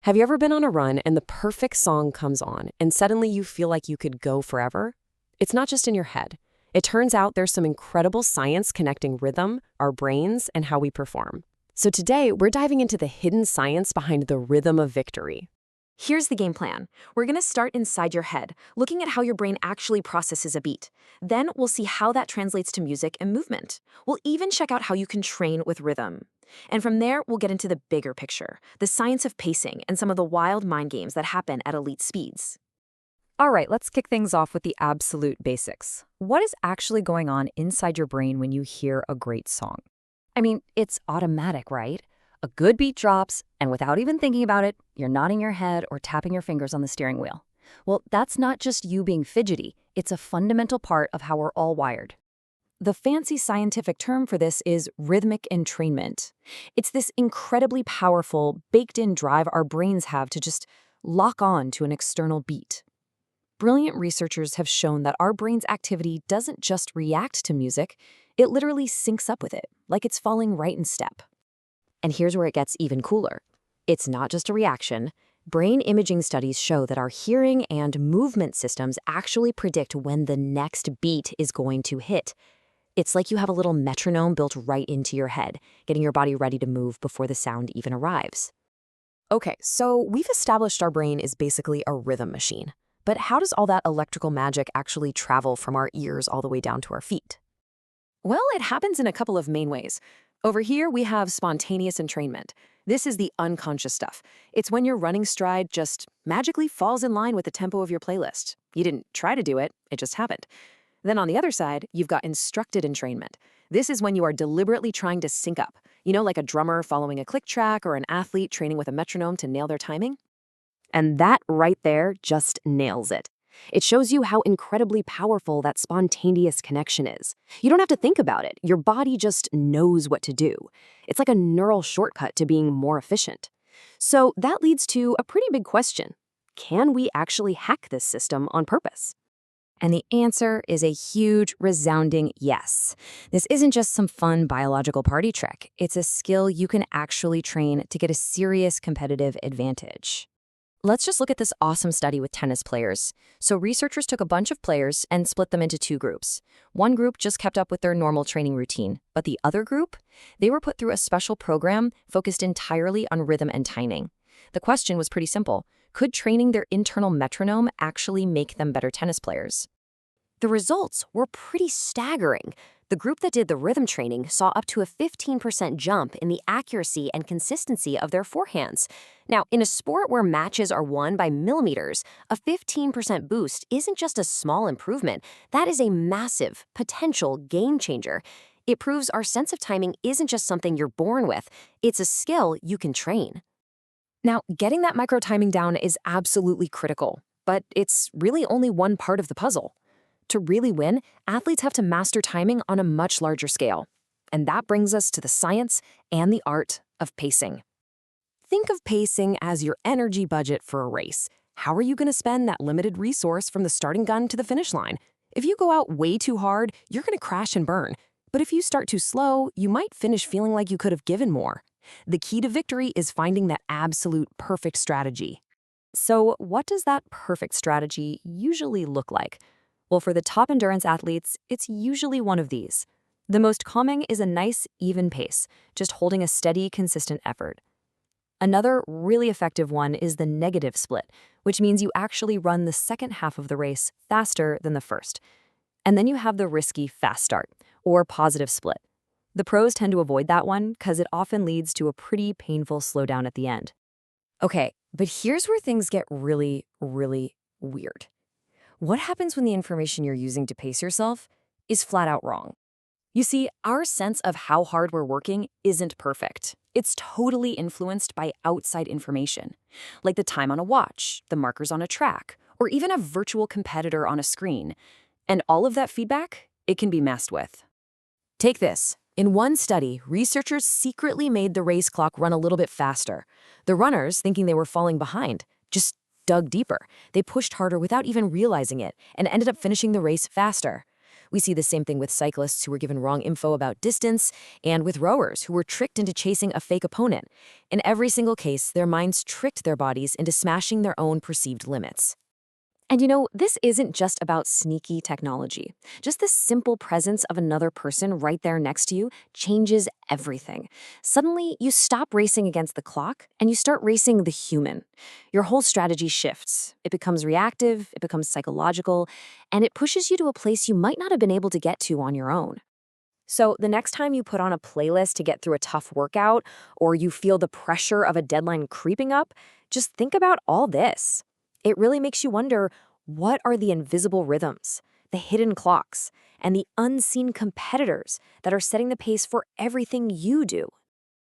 Have you ever been on a run and the perfect song comes on and suddenly you feel like you could go forever? It's not just in your head. It turns out there's some incredible science connecting rhythm, our brains, and how we perform. So today, we're diving into the hidden science behind the rhythm of victory. Here's the game plan. We're going to start inside your head, looking at how your brain actually processes a beat. Then we'll see how that translates to music and movement. We'll even check out how you can train with rhythm. And from there, we'll get into the bigger picture, the science of pacing and some of the wild mind games that happen at elite speeds. All right, let's kick things off with the absolute basics. What is actually going on inside your brain when you hear a great song? I mean, it's automatic, right? A good beat drops, and without even thinking about it, you're nodding your head or tapping your fingers on the steering wheel. Well, that's not just you being fidgety. It's a fundamental part of how we're all wired. The fancy scientific term for this is rhythmic entrainment. It's this incredibly powerful, baked-in drive our brains have to just lock on to an external beat. Brilliant researchers have shown that our brain's activity doesn't just react to music, it literally syncs up with it, like it's falling right in step. And here's where it gets even cooler. It's not just a reaction. Brain imaging studies show that our hearing and movement systems actually predict when the next beat is going to hit. It's like you have a little metronome built right into your head, getting your body ready to move before the sound even arrives. Okay, so we've established our brain is basically a rhythm machine. But how does all that electrical magic actually travel from our ears all the way down to our feet? Well, it happens in a couple of main ways. Over here, we have spontaneous entrainment. This is the unconscious stuff. It's when your running stride just magically falls in line with the tempo of your playlist. You didn't try to do it, it just happened. Then on the other side, you've got instructed entrainment. This is when you are deliberately trying to sync up. You know, like a drummer following a click track or an athlete training with a metronome to nail their timing? And that right there just nails it. It shows you how incredibly powerful that spontaneous connection is. You don't have to think about it. Your body just knows what to do. It's like a neural shortcut to being more efficient. So that leads to a pretty big question. Can we actually hack this system on purpose? And the answer is a huge, resounding yes. This isn't just some fun biological party trick. It's a skill you can actually train to get a serious competitive advantage. Let's just look at this awesome study with tennis players. So researchers took a bunch of players and split them into two groups. One group just kept up with their normal training routine, but the other group, they were put through a special program focused entirely on rhythm and timing. The question was pretty simple. Could training their internal metronome actually make them better tennis players? The results were pretty staggering. The group that did the rhythm training saw up to a 15% jump in the accuracy and consistency of their forehands. Now, in a sport where matches are won by millimeters, a 15% boost isn't just a small improvement. That is a massive, potential game changer. It proves our sense of timing isn't just something you're born with. It's a skill you can train. Now, getting that micro timing down is absolutely critical, but it's really only one part of the puzzle. To really win, athletes have to master timing on a much larger scale. And that brings us to the science and the art of pacing. Think of pacing as your energy budget for a race. How are you going to spend that limited resource from the starting gun to the finish line? If you go out way too hard, you're going to crash and burn. But if you start too slow, you might finish feeling like you could have given more. The key to victory is finding that absolute perfect strategy. So what does that perfect strategy usually look like? Well, for the top endurance athletes, it's usually one of these. The most common is a nice, even pace, just holding a steady, consistent effort. Another really effective one is the negative split, which means you actually run the second half of the race faster than the first. And then you have the risky fast start, or positive split. The pros tend to avoid that one because it often leads to a pretty painful slowdown at the end. Okay, but here's where things get really, really weird. What happens when the information you're using to pace yourself is flat out wrong? You see, our sense of how hard we're working isn't perfect. It's totally influenced by outside information, like the time on a watch, the markers on a track, or even a virtual competitor on a screen. And all of that feedback, it can be messed with. Take this. In one study, researchers secretly made the race clock run a little bit faster. The runners, thinking they were falling behind, just dug deeper. They pushed harder without even realizing it and ended up finishing the race faster. We see the same thing with cyclists who were given wrong info about distance, and with rowers who were tricked into chasing a fake opponent. In every single case, their minds tricked their bodies into smashing their own perceived limits. And this isn't just about sneaky technology. Just the simple presence of another person right there next to you changes everything. Suddenly, you stop racing against the clock and you start racing the human. Your whole strategy shifts. It becomes reactive, it becomes psychological, and it pushes you to a place you might not have been able to get to on your own. So, the next time you put on a playlist to get through a tough workout, or you feel the pressure of a deadline creeping up, just think about all this. It really makes you wonder, what are the invisible rhythms, the hidden clocks, and the unseen competitors that are setting the pace for everything you do?